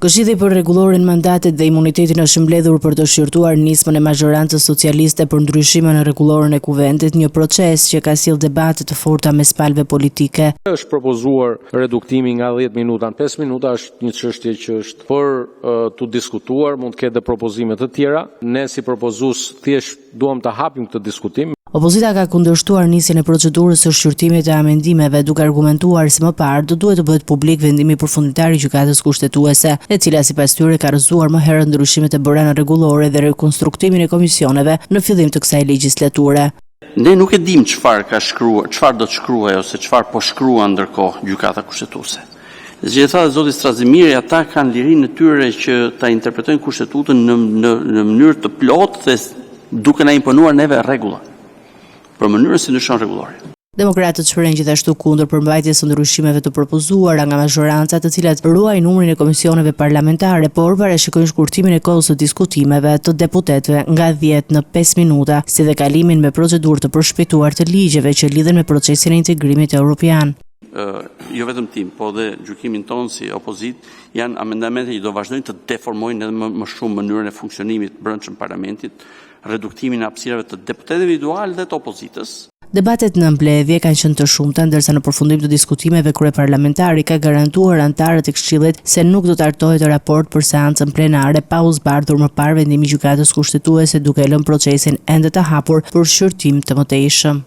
Këshilli për rregullorin mandatet dhe imunitetin është mbledhur për të shqyrtuar nismën e mazhorancës socialiste për ndryshime në rregullorin e Kuvendit, një proces që ka sjellë debate të forta mes palëve politike. Është propozuar reduktimi nga 10 minuta në 5 minuta, është një çështje që është për të diskutuar, mund të ketë propozime të tjera. Ne si propozues thjesht duam të hapim këtë diskutim. Opozita ka kundërshtuar nisjen e procedurës së shqyrtimit të amendimeve, duke argumentuar se më parë do duhet të bëhet publik vendimi përfundimtar i gjykatës kushtetuese, e cila sipas tyre ka rrëzuar më herët ndryshimet e bëra në rregullore dhe rekonstruktimin e komisioneve në fillim të kësaj legjislature. Ne nuk e dim çfarë do të shkruaj ose çfarë po shkrua ndërkohë gjykata kushtetuese. Që tha zoti Strazimiri, ata kanë lirinë e tyre që ta interpretojnë kushtetutën në mënyrë të plotë dhe duke na imponuar neve rregulla për mënyrën si ndryshon rregullori. Demokratët shprehen gjithashtu kundër përmbajtjes së ndryshimeve të propozuara nga mazhoranca, të cilat ruajnë numrin e komisioneve parlamentare, por parashikojnë shkurtimin e kohës së diskutimeve të deputetëve nga 10 në 5 minuta, si dhe kalimin me procedurë të përshpejtuar të ligjeve që lidhen me procesin e integrimit evropian. Jo vetëm tim, po dhe gjykimin tonë si opozit, janë amendamente që do vazhdojnë të deformojnë edhe më shumë mënyrën e funksionimit brendshëm parlamentit, reduktimin e hapësirave të deputetëve individual dhe të opozitës. Debatet në mbledhje kanë qenë të shumta, ndërsa në përfundim të diskutimeve kryeparlamentari ka garantuar anëtarët e Këshillit se nuk do të hartohet raport për seancën plenare pa u zbardhur më parë vendimi i gjykatës kushtetuese, duke lënë procesin ende të hapur për shqyrtim të mëtejshëm.